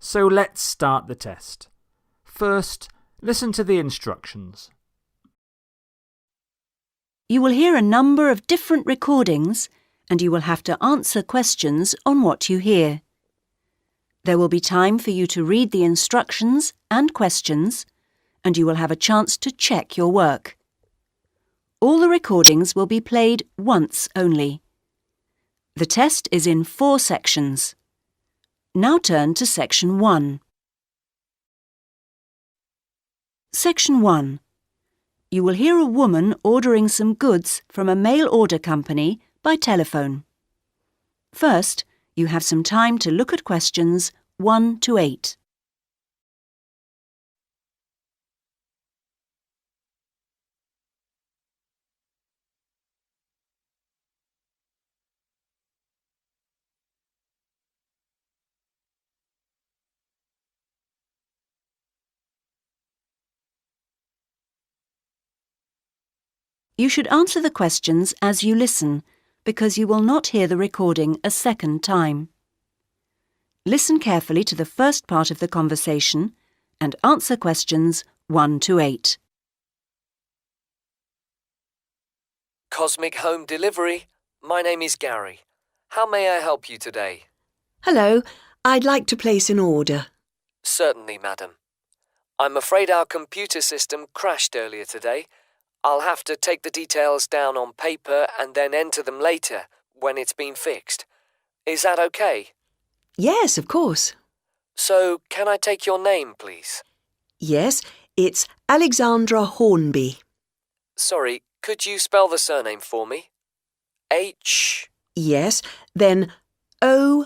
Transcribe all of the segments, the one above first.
So let's start the test. First, listen to the instructions. You will hear a number of different recordings and you will have to answer questions on what you hear. There will be time for you to read the instructions and questions, and you will have a chance to check your work. All the recordings will be played once only. The test is in 4 sections. Now turn to Section 1. Section 1. You will hear a woman ordering some goods from a mail order company by telephone. First, you have some time to look at questions 1 to 8. You should answer the questions as you listen, because you will not hear the recording a second time. Listen carefully to the first part of the conversation and answer questions 1 to 8. Cosmic Home Delivery. My name is Gary. How may I help you today? Hello, I'd like to place an order. Certainly, madam. I'm afraid our computer system crashed earlier today. I'll have to take the details down on paper and then enter them later when it's been fixed. Is that okay? Yes, of course. So, can I take your name, please? Yes, it's Alexandra Hornby. Sorry, could you spell the surname for me? H... Yes, then O-R-N-B-Y.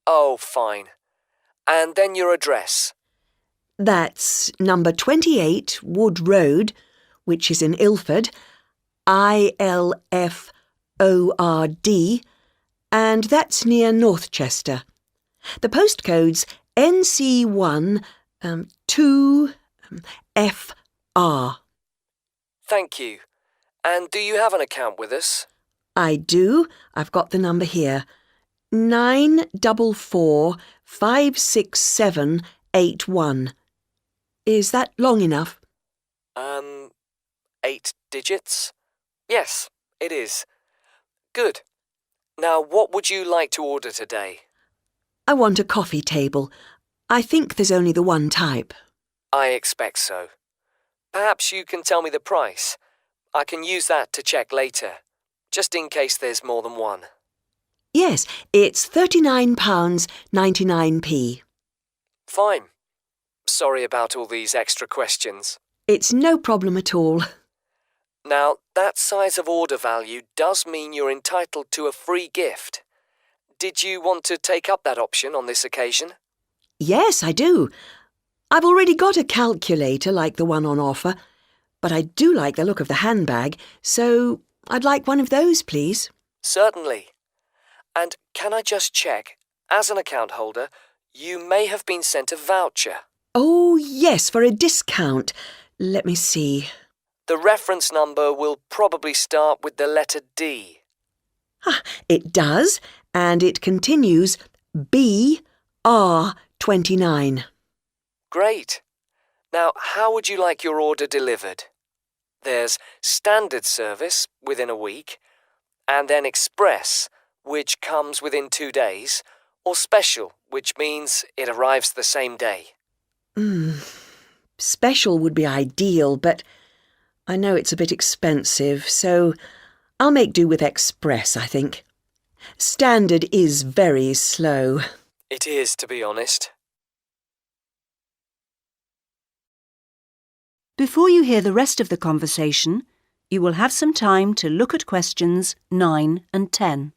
Oh, fine. And then your address. That's number 28 Wood Road, which is in Ilford, I-L-F-O-R-D, and that's near Northchester. The postcode's NC1 2FR. Thank you. And do you have an account with us? I do. I've got the number here. 944-56781. Is that long enough? 8 digits? Yes, it is. Good. Now, what would you like to order today? I want a coffee table. I think there's only the one type. I expect so. Perhaps you can tell me the price. I can use that to check later, just in case there's more than one. Yes, it's £39.99. Fine. Sorry about all these extra questions. It's no problem at all. Now, that size of order value does mean you're entitled to a free gift. Did you want to take up that option on this occasion? Yes, I do. I've already got a calculator like the one on offer, but I do like the look of the handbag, so I'd like one of those, please. Certainly. And can I just check, as an account holder, you may have been sent a voucher. Oh, yes, for a discount. Let me see. The reference number will probably start with the letter D. Ah, it does, and it continues BR29. Great. Now, how would you like your order delivered? There's standard service within a week, and then express, which comes within 2 days, or special, which means it arrives the same day. Special would be ideal, but I know it's a bit expensive, so I'll make do with express, I think. Standard is very slow. It is, to be honest. Before you hear the rest of the conversation, you will have some time to look at questions 9 and 10.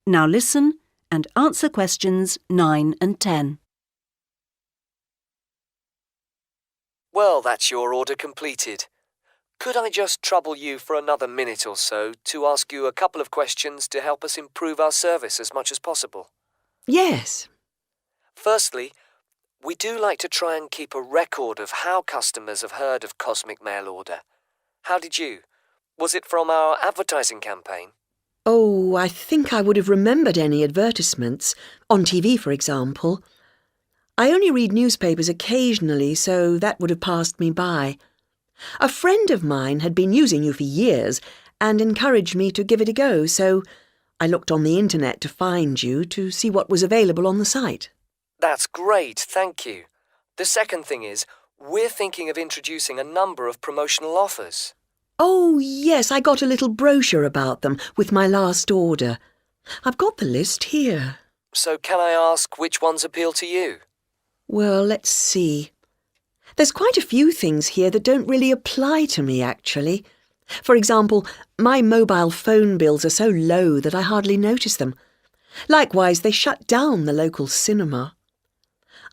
Now listen and answer questions 9 and 10. Well, that's your order completed. Could I just trouble you for another minute or so to ask you a couple of questions to help us improve our service as much as possible? Yes. Firstly, we do like to try and keep a record of how customers have heard of Cosmic Mail Order. How did you? Was it from our advertising campaign? Oh, I think I would have remembered any advertisements, on TV, for example. I only read newspapers occasionally, so that would have passed me by. A friend of mine had been using you for years and encouraged me to give it a go, so I looked on the internet to find you to see what was available on the site. That's great, thank you. The second thing is, we're thinking of introducing a number of promotional offers. Oh, yes, I got a little brochure about them with my last order. I've got the list here. So can I ask which ones appeal to you? Well, let's see. There's quite a few things here that don't really apply to me, actually. For example, my mobile phone bills are so low that I hardly notice them. Likewise, they shut down the local cinema.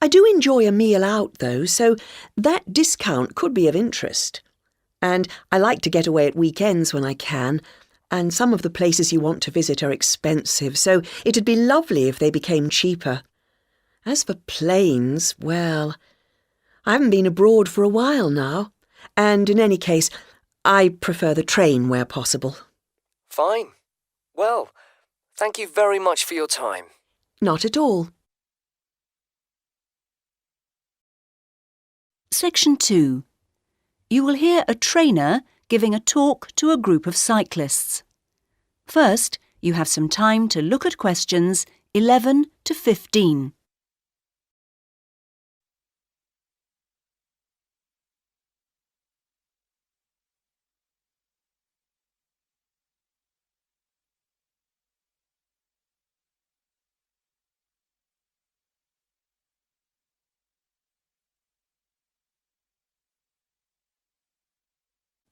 I do enjoy a meal out, though, so that discount could be of interest. And I like to get away at weekends when I can, and some of the places you want to visit are expensive, so it'd be lovely if they became cheaper. As for planes, well, I haven't been abroad for a while now, and in any case, I prefer the train where possible. Fine. Well, thank you very much for your time. Not at all. Section 2. You will hear a trainer giving a talk to a group of cyclists. First, you have some time to look at questions 11 to 15.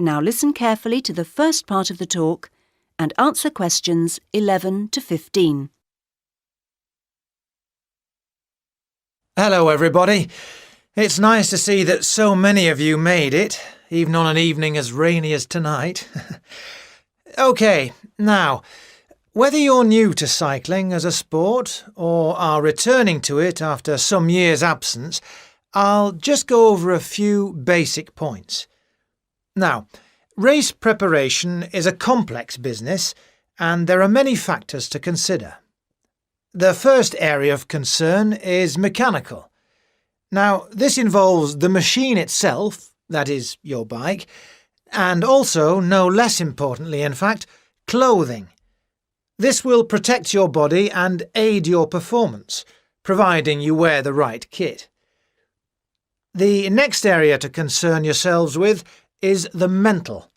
Now listen carefully to the first part of the talk and answer questions 11 to 15. Hello, everybody. It's nice to see that so many of you made it, even on an evening as rainy as tonight. OK, now, whether you're new to cycling as a sport or are returning to it after some years' absence, I'll just go over a few basic points. Now, race preparation is a complex business, and there are many factors to consider. The first area of concern is mechanical. Now, this involves the machine itself, that is, your bike, and also, no less importantly in fact, clothing. This will protect your body and aid your performance, providing you wear the right kit. The next area to concern yourselves with is the mental.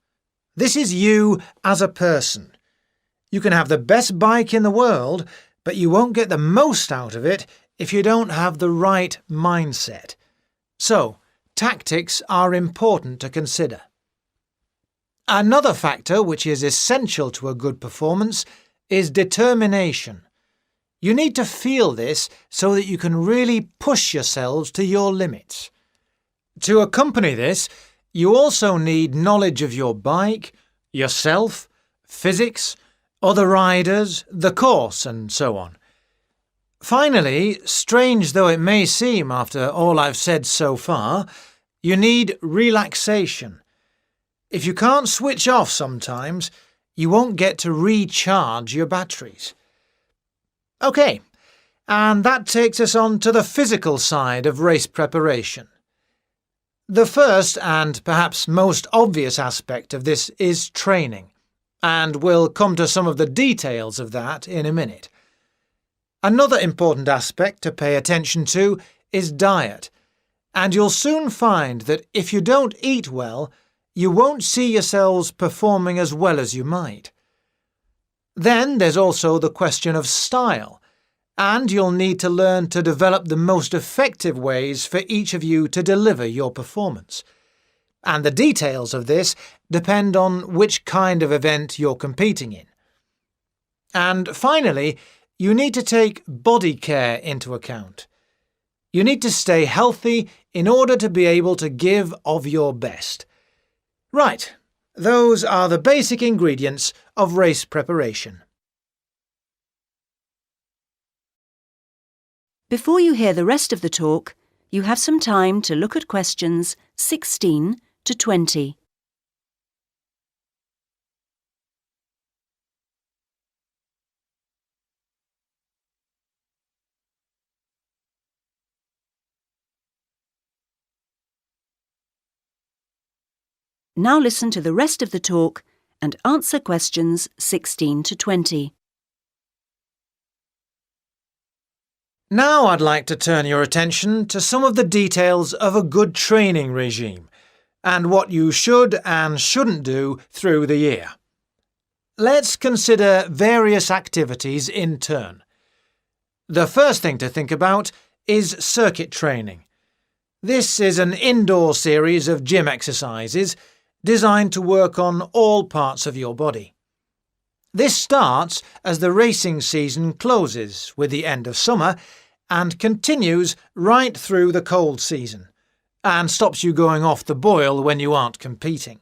This is you as a person. You can have the best bike in the world, but you won't get the most out of it if you don't have the right mindset. So, tactics are important to consider. Another factor which is essential to a good performance is determination. You need to feel this so that you can really push yourselves to your limits. To accompany this, you also need knowledge of your bike, yourself, physics, other riders, the course, and so on. Finally, strange though it may seem after all I've said so far, you need relaxation. If you can't switch off sometimes, you won't get to recharge your batteries. OK, and that takes us on to the physical side of race preparation. The first and perhaps most obvious aspect of this is training, and we'll come to some of the details of that in a minute. Another important aspect to pay attention to is diet, and you'll soon find that if you don't eat well, you won't see yourselves performing as well as you might. Then there's also the question of style, and you'll need to learn to develop the most effective ways for each of you to deliver your performance. And the details of this depend on which kind of event you're competing in. And finally, you need to take body care into account. You need to stay healthy in order to be able to give of your best. Right, those are the basic ingredients of race preparation. Before you hear the rest of the talk, you have some time to look at questions 16 to 20. Now listen to the rest of the talk and answer questions 16 to 20. Now I'd like to turn your attention to some of the details of a good training regime and what you should and shouldn't do through the year. Let's consider various activities in turn. The first thing to think about is circuit training. This is an indoor series of gym exercises designed to work on all parts of your body. This starts as the racing season closes with the end of summer and continues right through the cold season, and stops you going off the boil when you aren't competing.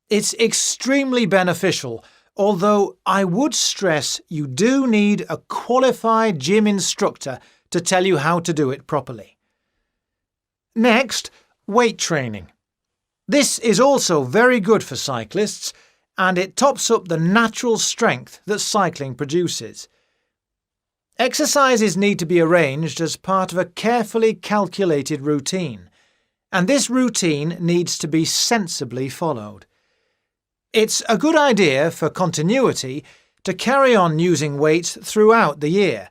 It's extremely beneficial, although I would stress you do need a qualified gym instructor to tell you how to do it properly. Next, weight training. This is also very good for cyclists, and it tops up the natural strength that cycling produces. Exercises need to be arranged as part of a carefully calculated routine, and this routine needs to be sensibly followed. It's a good idea for continuity to carry on using weights throughout the year,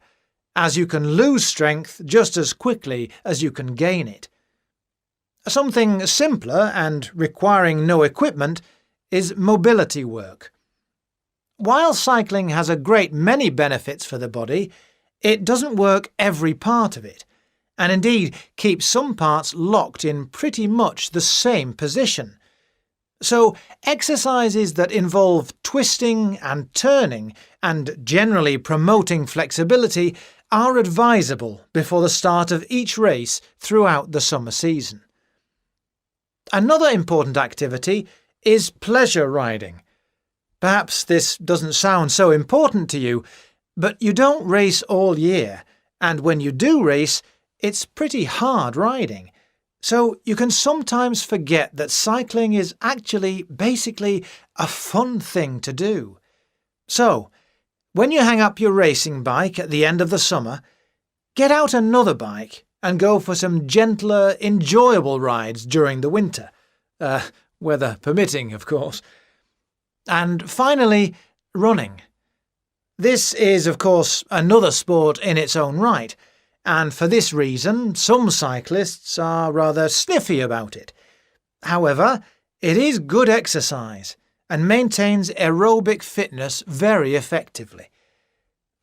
as you can lose strength just as quickly as you can gain it. Something simpler and requiring no equipment is mobility work. While cycling has a great many benefits for the body, it doesn't work every part of it, and indeed keeps some parts locked in pretty much the same position. So exercises that involve twisting and turning and generally promoting flexibility are advisable before the start of each race throughout the summer season. Another important activity is pleasure riding. Perhaps this doesn't sound so important to you, but you don't race all year, and when you do race, it's pretty hard riding. So you can sometimes forget that cycling is actually basically a fun thing to do. So, when you hang up your racing bike at the end of the summer, get out another bike and go for some gentler, enjoyable rides during the winter. Weather permitting, of course. And finally, running. This is, of course, another sport in its own right, and for this reason some cyclists are rather sniffy about it. However, it is good exercise and maintains aerobic fitness very effectively.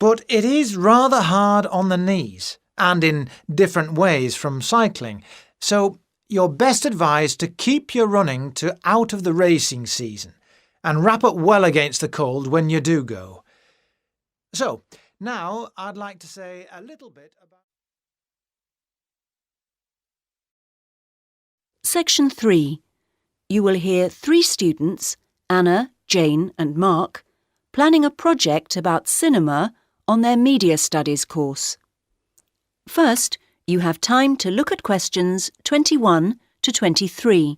But it is rather hard on the knees, and in different ways from cycling, so you're best advised to keep your running to out of the racing season and wrap up well against the cold when you do go. So, now I'd like to say a little bit about... Section 3. You will hear 3 students, Anna, Jane and Mark, planning a project about cinema on their Media Studies course. First, you have time to look at questions 21 to 23.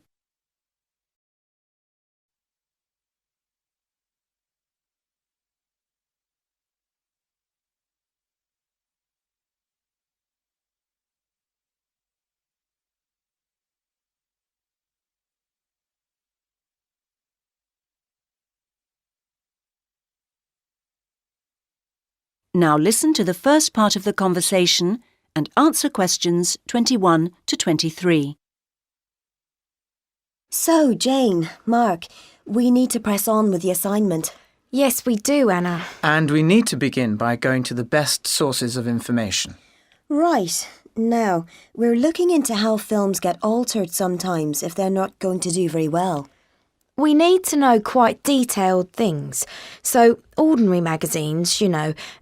Now listen to the first part of the conversation and answer questions 21 to 23. So, Jane, Mark, we need to press on with the assignment. Yes, we do, Anna. And we need to begin by going to the best sources of information. Right. Now, we're looking into how films get altered sometimes if they're not going to do very well. We need to know quite detailed things. So, ordinary magazines,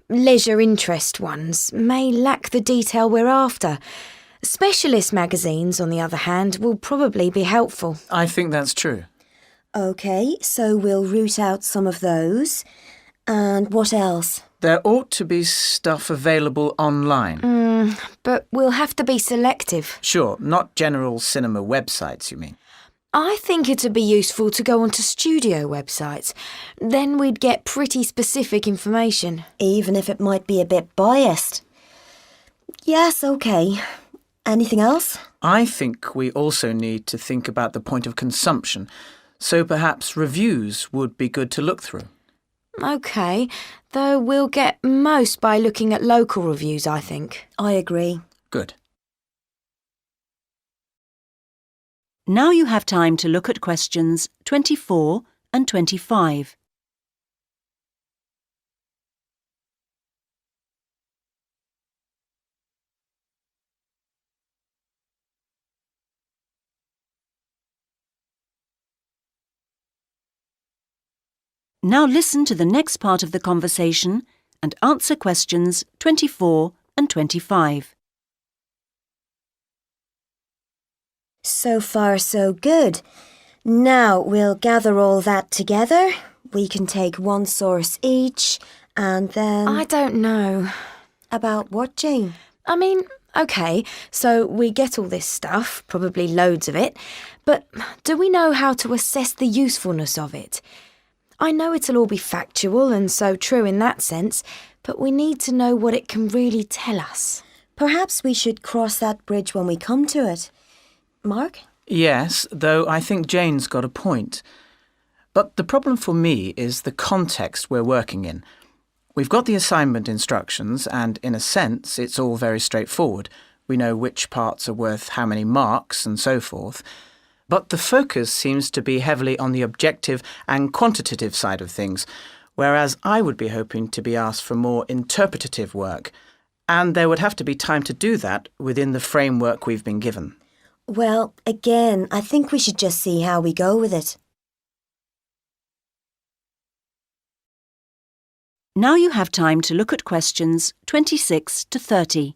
leisure interest ones, may lack the detail we're after. Specialist magazines, on the other hand, will probably be helpful. I think that's true. OK, so we'll root out some of those. And what else? There ought to be stuff available online. But we'll have to be selective. Sure, not general cinema websites, you mean? I think it'd be useful to go onto studio websites. Then we'd get pretty specific information. Even if it might be a bit biased. Yes, OK. Anything else? I think we also need to think about the point of consumption, so perhaps reviews would be good to look through. OK, though we'll get most by looking at local reviews, I think. I agree. Good. Now you have time to look at questions 24 and 25. Now listen to the next part of the conversation and answer questions 24 and 25. So far, so good. Now we'll gather all that together. We can take one source each, and then... I don't know. About what, Jane? I mean, OK, so we get all this stuff, probably loads of it, but do we know how to assess the usefulness of it? I know it'll all be factual and so true in that sense, but we need to know what it can really tell us. Perhaps we should cross that bridge when we come to it. Mark? Yes, though I think Jane's got a point. But the problem for me is the context we're working in. We've got the assignment instructions and, in a sense, it's all very straightforward. We know which parts are worth how many marks and so forth. But the focus seems to be heavily on the objective and quantitative side of things, whereas I would be hoping to be asked for more interpretative work. And there would have to be time to do that within the framework we've been given. Well, again, I think we should just see how we go with it. Now you have time to look at questions 26 to 30.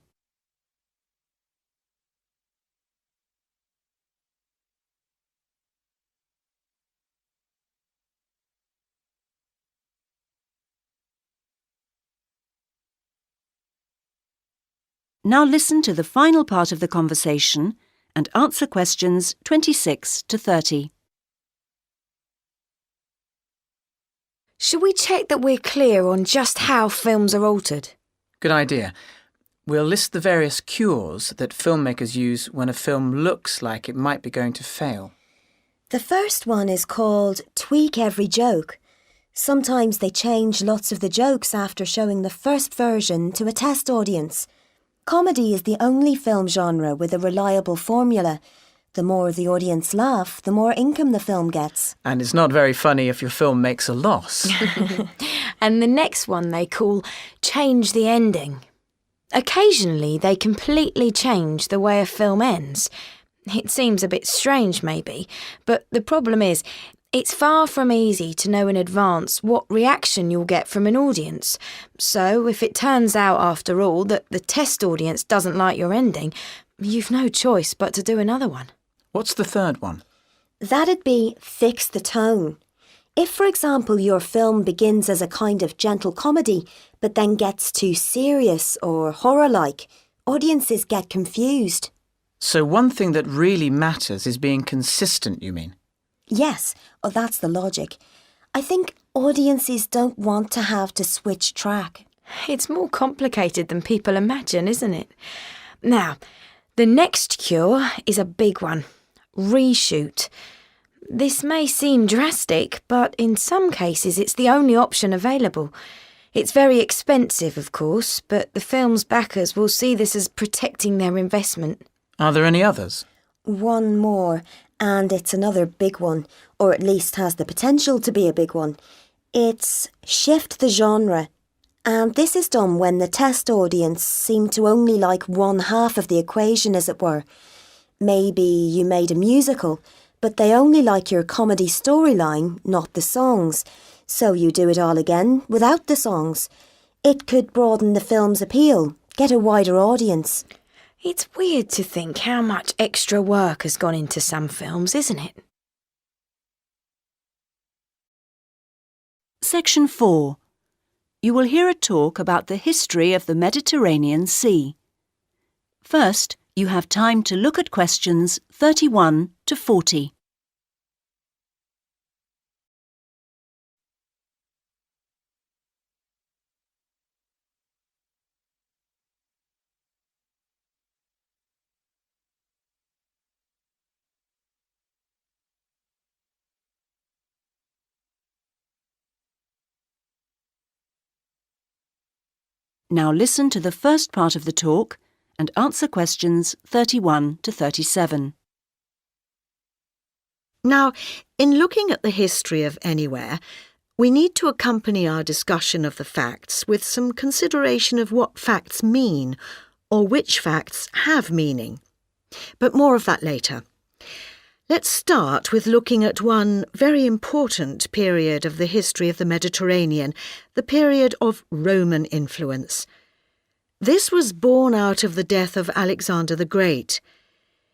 Now listen to the final part of the conversation and answer questions 26 to 30. Should we check that we're clear on just how films are altered? Good idea. We'll list the various cures that filmmakers use when a film looks like it might be going to fail. The first one is called tweak every joke. Sometimes they change lots of the jokes after showing the first version to a test audience. Comedy is the only film genre with a reliable formula. The more the audience laugh, the more income the film gets. And it's not very funny if your film makes a loss. And the next one they call change the ending. Occasionally they completely change the way a film ends. It seems a bit strange maybe, but the problem is it's far from easy to know in advance what reaction you'll get from an audience. So if it turns out after all that the test audience doesn't like your ending, you've no choice but to do another one. What's the third one? That'd be fix the tone. If, for example, your film begins as a kind of gentle comedy, but then gets too serious or horror-like, audiences get confused. So one thing that really matters is being consistent, you mean? Yes, that's the logic. I think audiences don't want to have to switch track. It's more complicated than people imagine, isn't it? Now, the next cure is a big one. Reshoot. This may seem drastic, but in some cases it's the only option available. It's very expensive, of course, but the film's backers will see this as protecting their investment. Are there any others? One more, and it's another big one, or at least has the potential to be a big one. It's shift the genre. And this is done when the test audience seem to only like one half of the equation, as it were. Maybe you made a musical, but they only like your comedy storyline, not the songs. So you do it all again without the songs. It could broaden the film's appeal, get a wider audience. It's weird to think how much extra work has gone into some films, isn't it? Section 4. You will hear a talk about the history of the Mediterranean Sea. First, you have time to look at questions 31 to 40. Now listen to the first part of the talk and answer questions 31 to 37. Now, in looking at the history of anywhere, we need to accompany our discussion of the facts with some consideration of what facts mean, or which facts have meaning. But more of that later. Let's start with looking at one very important period of the history of the Mediterranean, the period of Roman influence. This was born out of the death of Alexander the Great.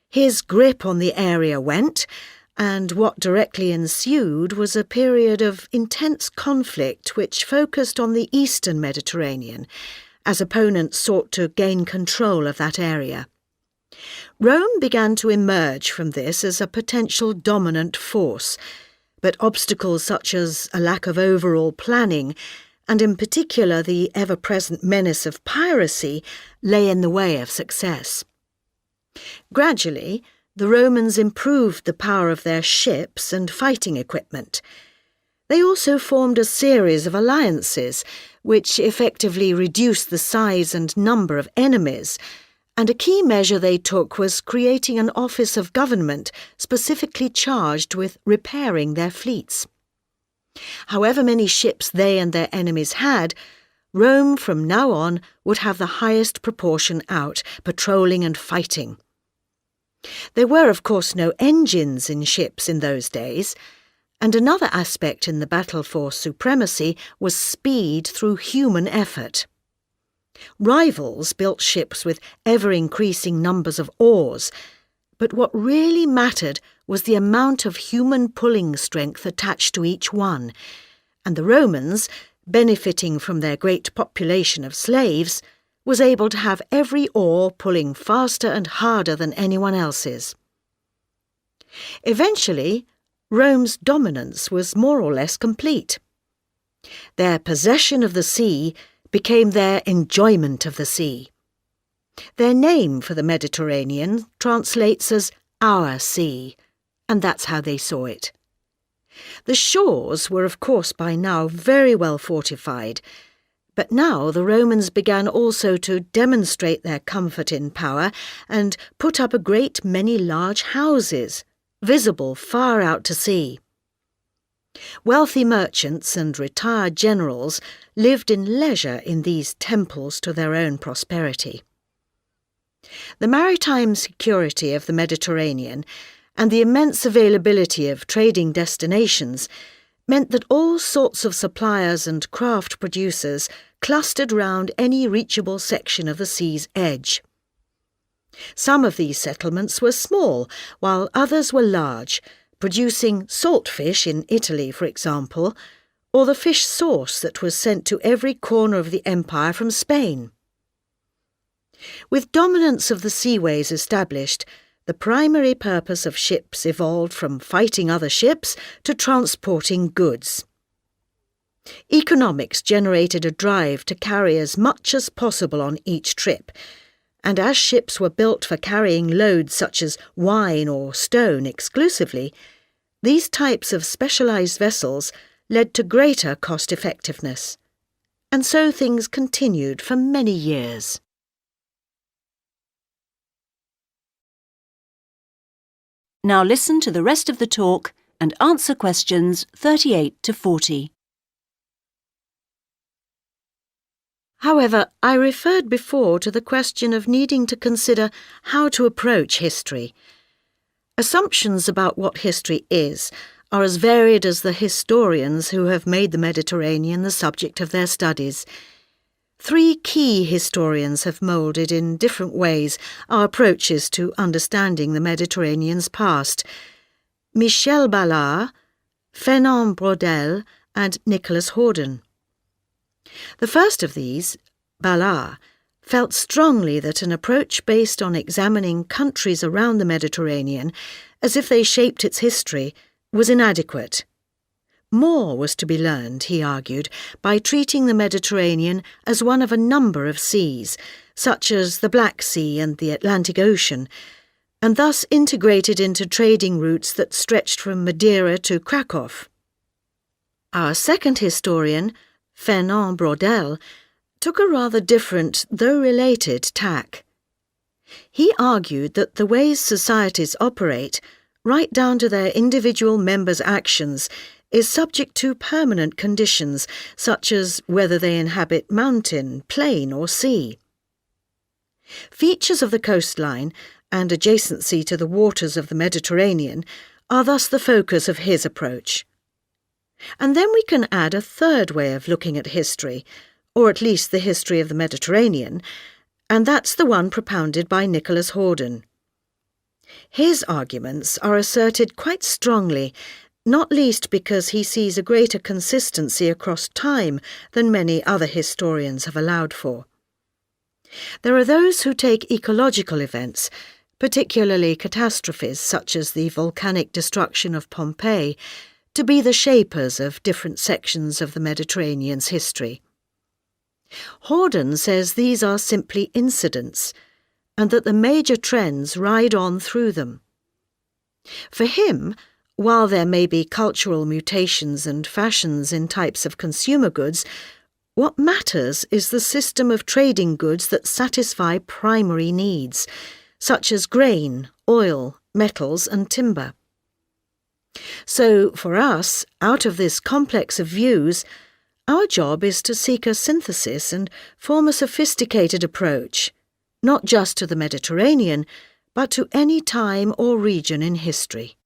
His grip on the area went, and what directly ensued was a period of intense conflict which focused on the eastern Mediterranean, as opponents sought to gain control of that area. Rome began to emerge from this as a potential dominant force, but obstacles such as a lack of overall planning, and in particular the ever-present menace of piracy, lay in the way of success. Gradually, the Romans improved the power of their ships and fighting equipment. They also formed a series of alliances, which effectively reduced the size and number of enemies, and a key measure they took was creating an office of government specifically charged with repairing their fleets. However many ships they and their enemies had, Rome from now on would have the highest proportion out, patrolling and fighting. There were, of course, no engines in ships in those days, and another aspect in the battle for supremacy was speed through human effort. Rivals built ships with ever-increasing numbers of oars, but what really mattered was the amount of human pulling strength attached to each one, and the Romans, benefiting from their great population of slaves, was able to have every oar pulling faster and harder than anyone else's. Eventually, Rome's dominance was more or less complete. Their possession of the sea became their enjoyment of the sea. Their name for the Mediterranean translates as our sea, and that's how they saw it. The shores were, of course, by now very well fortified, but now the Romans began also to demonstrate their comfort in power and put up a great many large houses, visible far out to sea. Wealthy merchants and retired generals lived in leisure in these temples to their own prosperity. The maritime security of the Mediterranean and the immense availability of trading destinations meant that all sorts of suppliers and craft producers clustered round any reachable section of the sea's edge. Some of these settlements were small, while others were large, producing salt fish in Italy, for example, or the fish sauce that was sent to every corner of the empire from Spain. With dominance of the seaways established, the primary purpose of ships evolved from fighting other ships to transporting goods. Economics generated a drive to carry as much as possible on each trip, and as ships were built for carrying loads such as wine or stone exclusively, these types of specialised vessels led to greater cost-effectiveness. And so things continued for many years. Now listen to the rest of the talk and answer questions 38 to 40. However, I referred before to the question of needing to consider how to approach history. Assumptions about what history is are as varied as the historians who have made the Mediterranean the subject of their studies. 3 key historians have moulded in different ways our approaches to understanding the Mediterranean's past: Michel Ballard, Fernand Braudel, and Nicholas Horden. The first of these, Ballard, felt strongly that an approach based on examining countries around the Mediterranean as if they shaped its history was inadequate. More was to be learned, he argued, by treating the Mediterranean as one of a number of seas, such as the Black Sea and the Atlantic Ocean, and thus integrated into trading routes that stretched from Madeira to Krakow. Our second historian, Fernand Braudel, took a rather different, though related, tack. He argued that the ways societies operate, right down to their individual members' actions, is subject to permanent conditions, such as whether they inhabit mountain, plain or sea. Features of the coastline and adjacency to the waters of the Mediterranean are thus the focus of his approach. And then we can add a third way of looking at history, or at least the history of the Mediterranean, and that's the one propounded by Nicholas Horden. His arguments are asserted quite strongly, not least because he sees a greater consistency across time than many other historians have allowed for. There are those who take ecological events, particularly catastrophes such as the volcanic destruction of Pompeii, to be the shapers of different sections of the Mediterranean's history. Horden says these are simply incidents, and that the major trends ride on through them. For him, while there may be cultural mutations and fashions in types of consumer goods, what matters is the system of trading goods that satisfy primary needs, such as grain, oil, metals and timber. So, for us, out of this complex of views, our job is to seek a synthesis and form a sophisticated approach, not just to the Mediterranean, but to any time or region in history.